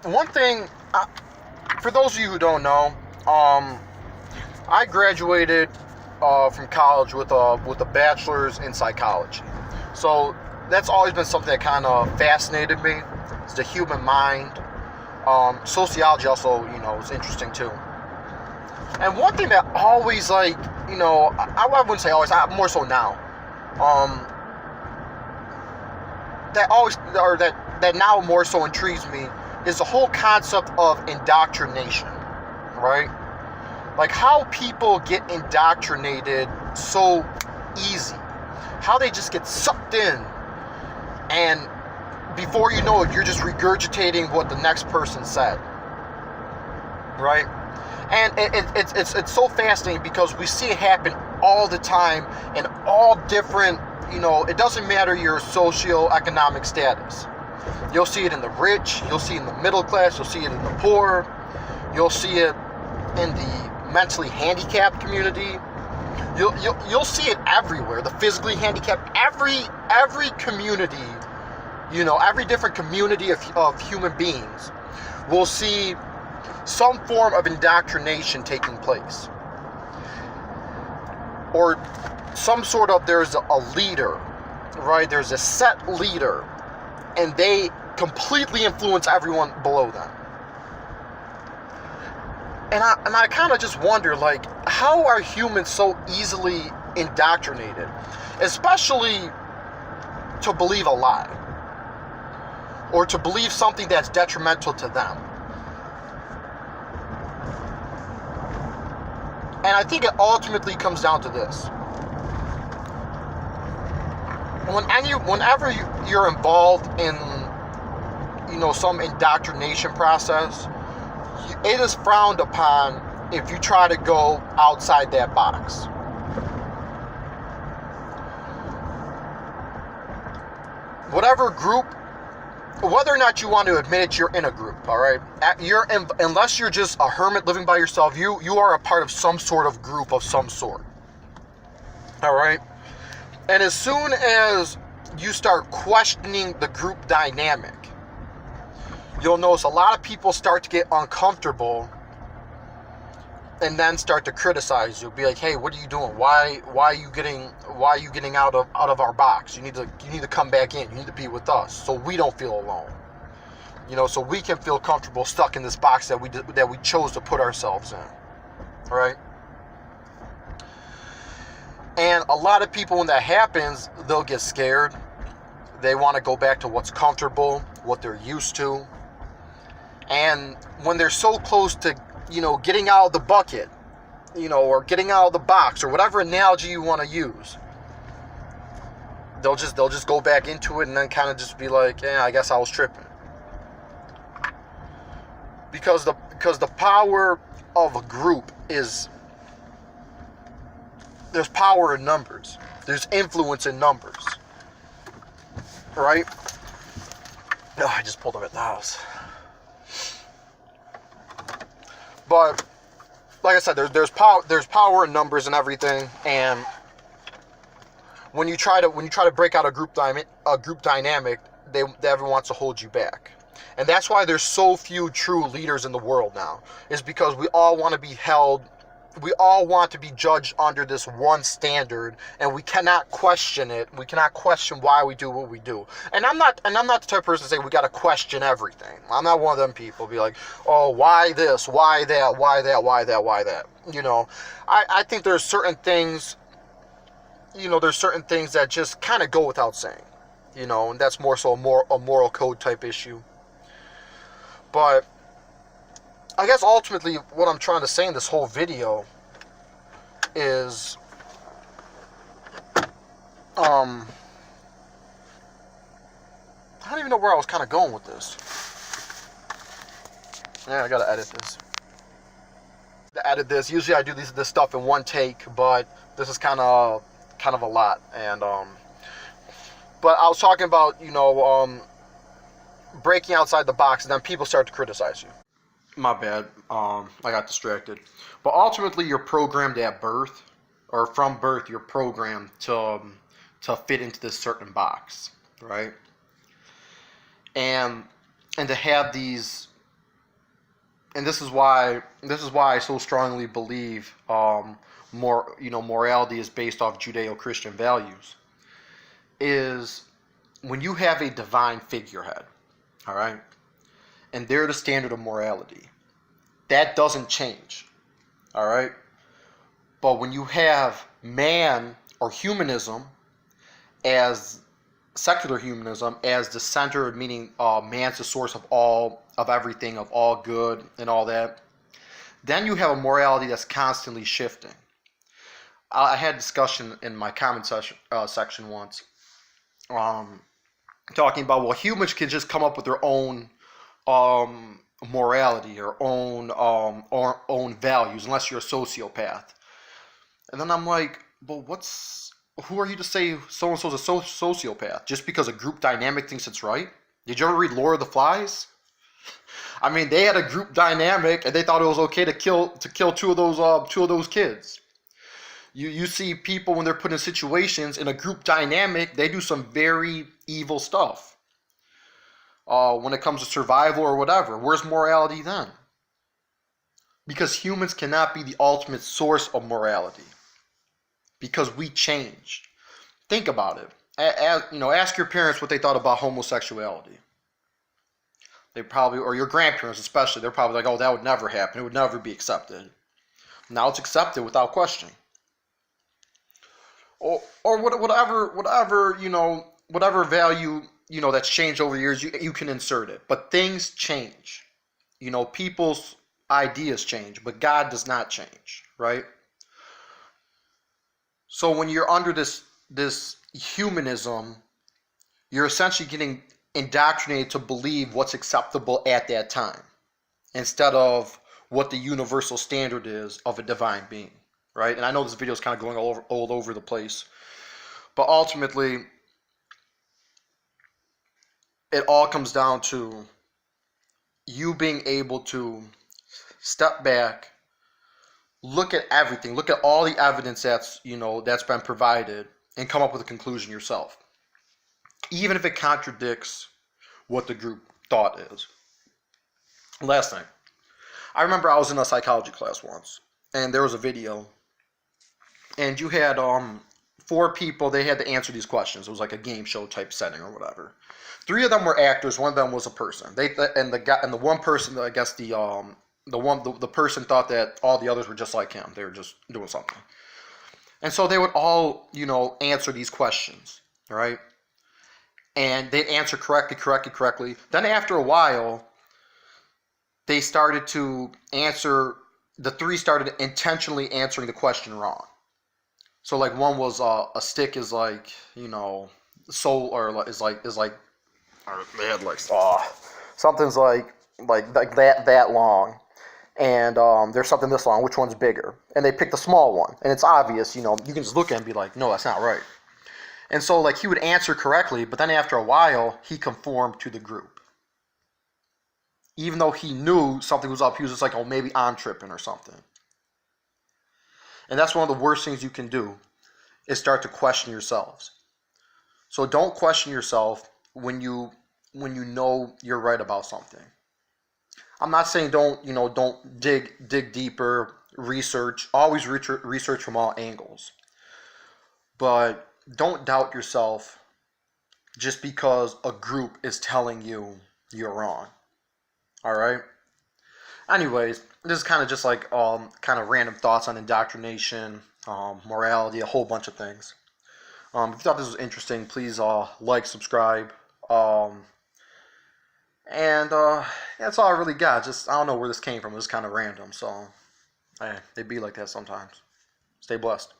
one thing, for those of you who don't know, I graduated from college with a bachelor's in psychology. So that's always been something that kind of fascinated me. It's the human mind. Sociology also, is interesting too. And one thing that always, I wouldn't say always, more so now, that now more so intrigues me is the whole concept of indoctrination, right? Like how people get indoctrinated so easy, how they just get sucked in, and before you know it, you're just regurgitating what the next person said, right? And it's so fascinating because we see it happen all the time in all different, it doesn't matter your socioeconomic status. You'll see it in the rich, you'll see it in the middle class, you'll see it in the poor, you'll see it in the mentally handicapped community. You'll see it everywhere. The physically handicapped, every community, every different community of human beings will see some form of indoctrination taking place, or some sort of, there's a leader, right? There's a set leader, and they completely influence everyone below them. And I kind of just wonder, how are humans so easily indoctrinated, especially to believe a lie, or to believe something that's detrimental to them? And I think it ultimately comes down to this. Whenever you're involved in, some indoctrination process, it is frowned upon if you try to go outside that box. Whatever group, whether or not you want to admit it, you're in a group, all right? Unless you're just a hermit living by yourself, you are a part of some sort of group of some sort, all right? And as soon as you start questioning the group dynamic, you'll notice a lot of people start to get uncomfortable and then start to criticize you. Be like, hey, what are you doing? Why are you getting out of our box? You need to come back in. You need to be with us so we don't feel alone. So we can feel comfortable stuck in this box that we chose to put ourselves in. Right? And a lot of people, when that happens, they'll get scared. They want to go back to what's comfortable, what they're used to. And when they're so close to, getting out of the bucket, or getting out of the box, or whatever analogy you want to use, they'll just go back into it and then kind of just be like, yeah, I guess I was tripping. Because the power of a group is, there's power in numbers. There's influence in numbers. Right? No, I just pulled up at the house. But like I said, there's power in numbers and everything, and when you try to break out a group dynamic, everyone wants to hold you back. And that's why there's so few true leaders in the world now. Is because we all want to be held, we all want to be judged under this one standard, and we cannot question it. We cannot question why we do what we do. And I'm not the type of person to say we got to question everything. I'm not one of them people. Be like, oh, why this, why that, why that, why that, why that. I think there's certain things. There's certain things that just kind of go without saying. And that's more so a moral code type issue. But I guess ultimately what I'm trying to say in this whole video is I don't even know where I was kind of going with this. Yeah, I gotta edit this. To edit this, usually I do this stuff in one take, but this is kind of a lot. And but I was talking about breaking outside the box, and then people start to criticize you. My bad. I got distracted. But ultimately, you're programmed at birth, or from birth, you're programmed to fit into this certain box, right? And to have these and this is why I so strongly believe morality is based off Judeo-Christian values. Is when you have a divine figurehead, all right, and they're the standard of morality, that doesn't change, all right. But when you have man or humanism as secular humanism as the center, meaning man's the source of all, of everything, of all good and all that, then you have a morality that's constantly shifting. I had a discussion in my comment section once, talking about, well, humans can just come up with their own morality or own values unless you're a sociopath. And then I'm like, well, who are you to say so-and-so's a sociopath? Just because a group dynamic thinks it's right? Did you ever read Lord of the Flies? I mean, they had a group dynamic and they thought it was okay to kill two of those kids. You see people when they're put in situations in a group dynamic, they do some very evil stuff. When it comes to survival or whatever, where's morality then? Because humans cannot be the ultimate source of morality. Because we change. Think about it. Ask your parents what they thought about homosexuality. They probably, or your grandparents especially, they're probably like, oh, that would never happen. It would never be accepted. Now it's accepted without question. Or whatever value, that's changed over the years, you can insert it. But things change. People's ideas change, but God does not change, right? So when you're under this humanism, you're essentially getting indoctrinated to believe what's acceptable at that time, instead of what the universal standard is of a divine being, right? And I know this video is kind of going all over the place, but ultimately, it all comes down to you being able to step back, look at everything, look at all the evidence that's been provided, and come up with a conclusion yourself, even if it contradicts what the group thought is. Last thing, I remember I was in a psychology class once, and there was a video, and you had 4 people. They had to answer these questions. It was like a game show type setting or whatever. 3 of them were actors. One of them was a person. The one person, I guess the person thought that all the others were just like him. They were just doing something. And so they would all, answer these questions, right? And they'd answer correctly. Then after a while, they started to answer, the 3 started intentionally answering the question wrong. So like one was a stick is like, soul, or is like, or they had like, something's like that long. And there's something this long, which one's bigger? And they picked the small one. And it's obvious, you can just look at it and be like, no, that's not right. And so like he would answer correctly, but then after a while, he conformed to the group. Even though he knew something was up, he was just like, oh, maybe I'm tripping or something. And that's one of the worst things you can do, is start to question yourselves. So don't question yourself when you know you're right about something. I'm not saying don't dig deeper, research, always research from all angles. But don't doubt yourself just because a group is telling you you're wrong. All right? Anyways, this is kind of just like kind of random thoughts on indoctrination, morality, a whole bunch of things. If you thought this was interesting, please like, subscribe. And that's all I really got. Just, I don't know where this came from. It was kind of random. So, they be like that sometimes. Stay blessed.